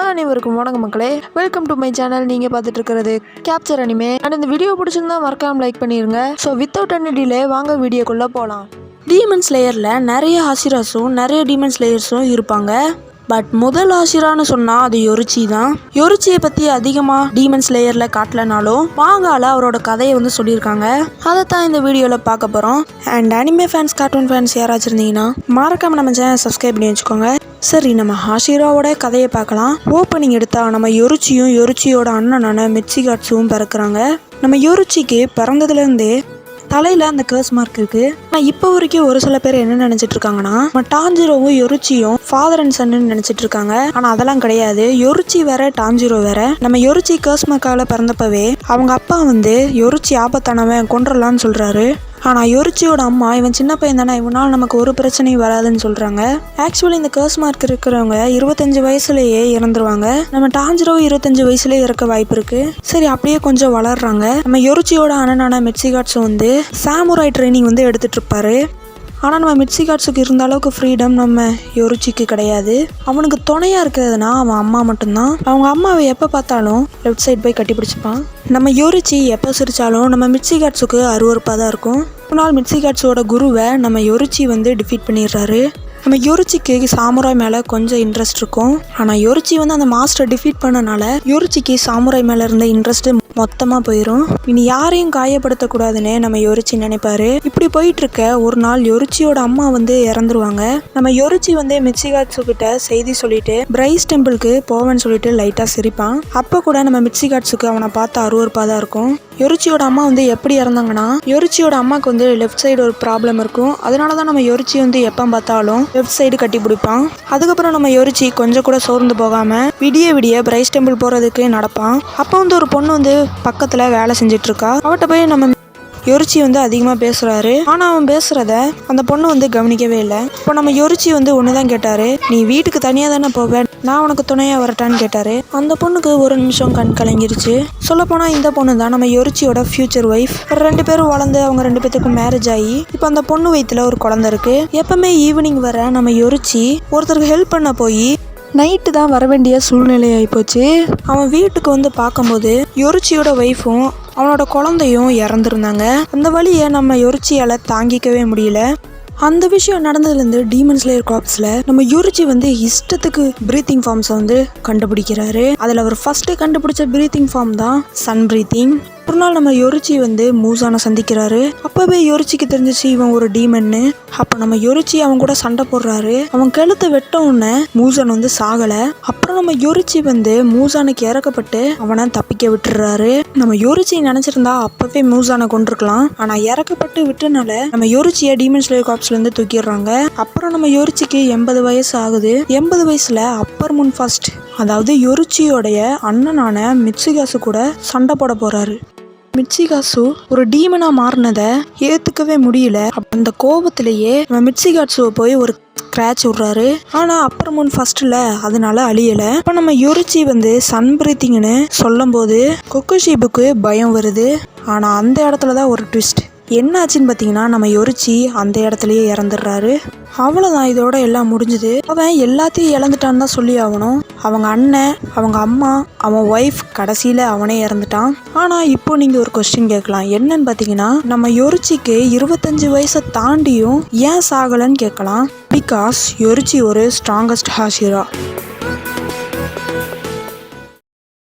அனைவருக்கும் வணக்கம் மக்களே, வெல்கம் டு மை சேனல். நீங்கள் பார்த்துட்டு இருக்கிறது கேப்சர் அனிமே. அண்ட் இந்த வீடியோ பிடிச்சிருந்தா மறக்காம லைக் பண்ணிடுங்க. ஸோ வித்தவுட் any டிலே வாங்க வீடியோக்குள்ளே போகலாம். டீமன் ஸ்லேயரில் நிறைய ஹாசிராஸும் நிறைய டீமன் ஸ்லேயர்ஸும் இருப்பாங்க. பட் முதல் ஆசிரான்னு சொன்னால் அது யோரிச்சி தான். யோரிச்சியை பற்றி அதிகமாக டீமன் ஸ்லேயரில் காட்டலனாலும் மாங்கால அவரோட கதையை வந்து சொல்லியிருக்காங்க. அதை தான் இந்த வீடியோவில் பார்க்க போகிறோம். And anime fans, cartoon fans யாராச்சும் இருந்தீங்கன்னா மறக்காமல் நம்ம சேனல் சப்ஸ்கிரைப் பண்ணி வச்சுக்கோங்க. சரி, நம்ம ஹாஷிராவோட கதையை பார்க்கலாம். ஓப்பனிங் எடுத்தா நம்ம யோரிச்சியும் யோரிச்சியோட அண்ணனான மிட்சிகாட்ஸும் பிறக்கிறாங்க. நம்ம யோரிச்சிக்கு பிறந்ததுலேருந்தே தலையில் அந்த கேர்ஸ் மார்க் இருக்கு. ஆனால் இப்போ வரைக்கும் ஒரு சில பேர் என்ன நினச்சிட்டு இருக்காங்கன்னா, நம்ம டான்ஜிரோவும் யோரிச்சியும் ஃபாதர் அண்ட் சன்னு நினச்சிட்டு இருக்காங்க. ஆனால் அதெல்லாம் கிடையாது. யோரிச்சி வேற, டான்ஜிரோ வேற. நம்ம யோரிச்சி கேர்ஸ் மார்க்கால பிறந்தப்பவே அவங்க அப்பா வந்து யோரிச்சி ஆபத்தானவன், கொன்றலான்னு சொல்றாரு. ஆனால் யோரிச்சியோட அம்மா, இவன் சின்ன பையன் தானே, இவனால் நமக்கு ஒரு பிரச்சனையும் வராதுன்னு சொல்கிறாங்க. ஆக்சுவலி இந்த கேர்ஸ் மார்க் இருக்கிறவங்க 25 வயசுலேயே இறந்துருவாங்க. நம்ம டான்ஜிரோ 25 வயசுலேயே இறக்க வாய்ப்பு இருக்கு. சரி, அப்படியே கொஞ்சம் வளர்றாங்க. நம்ம யோரிச்சியோட அண்ணனான மிட்சிகாட்ஸ் வந்து சாமுராய் ட்ரைனிங் வந்து எடுத்துட்டு இருப்பாரு. ஆனால் நம்ம மிட்சிகாட்ஸுக்கு இருந்த அளவுக்கு ஃப்ரீடம் நம்ம யோரிச்சிக்கு கிடையாது. அவனுக்கு துணையாக இருக்கிறதுனா அவன் அம்மா மட்டும்தான். அவங்க அம்மாவை எப்போ பார்த்தாலும் லெஃப்ட் சைட் போய் கட்டி பிடிச்சிப்பான். நம்ம யோரிச்சி எப்போ சிரித்தாலும் நம்ம மிட்சிகாட்ஸுக்கு அருவருப்பாக தான் இருக்கும். ஒரு நாள் மிட்சிகாட்ஸோட குருவை நம்ம யோரிச்சி வந்து டிஃபீட் பண்ணிடுறாரு. நம்ம யோரிச்சிக்கு சாமுராய் மேலே கொஞ்சம் இன்ட்ரெஸ்ட் இருக்கும். ஆனால் யோரிச்சி வந்து அந்த மாஸ்டரை டிஃபீட் பண்ணனால யோரிச்சிக்கு சாமுராய் மேலே இருந்த இன்ட்ரெஸ்ட் மொத்தமாக போயிடும். இனி யாரையும் காயப்படுத்தக்கூடாதுன்னு நம்ம யோரிச்சி நினைப்பாரு. இப்படி போயிட்டு இருக்க ஒரு நாள் யோரிச்சியோட அம்மா வந்து இறந்துருவாங்க. நம்ம யோரிச்சி வந்து மிட்சிகாட்ஸு கிட்ட செய்தி சொல்லிட்டு பிரைஸ் டெம்பிளுக்கு போவேன்னு சொல்லிட்டு லைட்டாக சிரிப்பான். அப்போ கூட நம்ம மிட்சிகாட்ஸுக்கு அவனை பார்த்து அருவருப்பாக தான் இருக்கும். யோரிச்சியோட அம்மா வந்து எப்படி இறந்தாங்கன்னா, யோரிச்சியோட அம்மாவுக்கு வந்து லெஃப்ட் சைடு ஒரு ப்ராப்ளம் இருக்கும். அதனால தான் நம்ம யோரிச்சி வந்து எப்போ பார்த்தாலும் லெஃப்ட் சைடு கட்டி பிடிப்பான். அதுக்கப்புறம் நம்ம யோரிச்சி கொஞ்சம் கூட சோர்ந்து போகாமல் விடிய விடிய பிரைஸ் டெம்பிள் போகிறதுக்கு நடப்பான். அப்போ வந்து ஒரு பொண்ணு வந்து பக்கத்தில் வேலை செஞ்சுட்டு இருக்கா. அவட்ட போய் நம்ம யோரிச்சி வந்து அதிகமாக பேசுகிறாரு. ஆனால் அவன் பேசுகிறத அந்த பொண்ணு வந்து கவனிக்கவே இல்லை. இப்போ நம்ம யோரிச்சி வந்து ஒன்று தான் கேட்டார், நீ வீட்டுக்கு தனியாக தானே போவேன், நான் உனக்கு துணையாக வரட்டான்னு கேட்டார். அந்த பொண்ணுக்கு ஒரு நிமிஷம் கண் கலங்கிருச்சு. சொல்லப்போனால் இந்த பொண்ணு தான் நம்ம யோரிச்சியோட ஃபியூச்சர் ஒய்ஃப். 2 பேரும் வளர்ந்து அவங்க 2 பேத்துக்கும் மேரேஜ் ஆகி இப்போ அந்த பொண்ணு வயிற்றுல ஒரு குழந்தை இருக்குது. எப்பவுமே ஈவினிங் வர நம்ம யோரிச்சி ஒருத்தருக்கு ஹெல்ப் பண்ண போய் நைட்டு தான் வர வேண்டிய சூழ்நிலை ஆகிப்போச்சு. அவன் வீட்டுக்கு வந்து பார்க்கும்போது யோரிச்சியோட ஒய்ஃபும் அவனோட குழந்தையும் இறந்துருந்தாங்க. அந்த வழியை நம்ம யோரிச்சியால் தாங்கிக்கவே முடியல. அந்த விஷயம் நடந்ததுலேருந்து டீமன் ஸ்லேயர் கார்ப்ஸில் நம்ம யோரிச்சி வந்து இஷ்டத்துக்கு பிரீத்திங் ஃபார்ம்ஸை வந்து கண்டுபிடிக்கிறாரு. அதில் அவர் ஃபஸ்ட்டு கண்டுபிடிச்ச பிரீத்திங் ஃபார்ம் தான் சன் பிரீத்திங். ஒரு நாள் நம்ம யோரிச்சி வந்து மூசானை சந்திக்கிறாரு. அப்போவே யோரிச்சிக்கு தெரிஞ்சிச்சு இவன் ஒரு டீமன்னு. அப்போ நம்ம யோரிச்சி அவன் கூட சண்டை போடுறாரு. அவன் கழுத்தை வெட்ட உடனே மூசான் வந்து சாகலை. அப்புறம் நம்ம யோரிச்சி வந்து மூசானுக்கு இறக்கப்பட்டு அவனை தப்பிக்க விட்டுறாரு. நம்ம யோரிச்சி நினச்சிருந்தா அப்போவே மூசானை கொண்டிருக்கலாம். ஆனால் இறக்கப்பட்டு விட்டனால நம்ம யோரிச்சியை டீமன் ஸ்லேயர் கார்ப்ஸ்லேருந்து தூக்கிடுறாங்க. அப்புறம் நம்ம யோரிச்சிக்கு 80 வயசு ஆகுது. 80 வயசில் அப்பர் மூன் ஃபர்ஸ்ட், அதாவது யோரிச்சியோடைய அண்ணனான மிட்சிகாசு கூட சண்டை போட போகிறாரு. மிட்சிகாசு ஒரு டீமனா மாறினதை ஏற்றுக்கவே முடியல. அந்த கோபத்திலேயே மிட்சிகாட்ஸுவை போய் ஒரு ஸ்க்ராட்ச் விட்றாரு. ஆனால் அப்பர் மூன் ஃபர்ஸ்ட்டில் அதனால அழியலை. இப்போ நம்ம யோரிச்சி வந்து சன் பிரீத்திங்னு சொல்லும் போது கொக்குஷிபுக்கு பயம் வருது. ஆனால் அந்த இடத்துல தான் ஒரு ட்விஸ்ட். என்ன ஆச்சுன்னு பார்த்தீங்கன்னா, நம்ம யோரிச்சி அந்த இடத்துலையே இறந்துடுறாரு. அவ்வளோதான், இதோட எல்லாம் முடிஞ்சுது. அவன் எல்லாத்தையும் இழந்துட்டான்னு தான் சொல்லி ஆகணும். அவங்க அண்ணன், அவங்க அம்மா, அவன் ஒய்ஃப், கடைசியில் அவனே இறந்துட்டான். ஆனால் இப்போ நீங்கள் ஒரு கொஸ்டின் கேட்கலாம். என்னன்னு பார்த்தீங்கன்னா, நம்ம யோரிச்சிக்கு 25 வயசை தாண்டியும் ஏன் சாகலைன்னு கேட்கலாம். பிகாஸ் யோரிச்சி ஒரு ஸ்ட்ராங்கஸ்ட் ஹாஷிரா.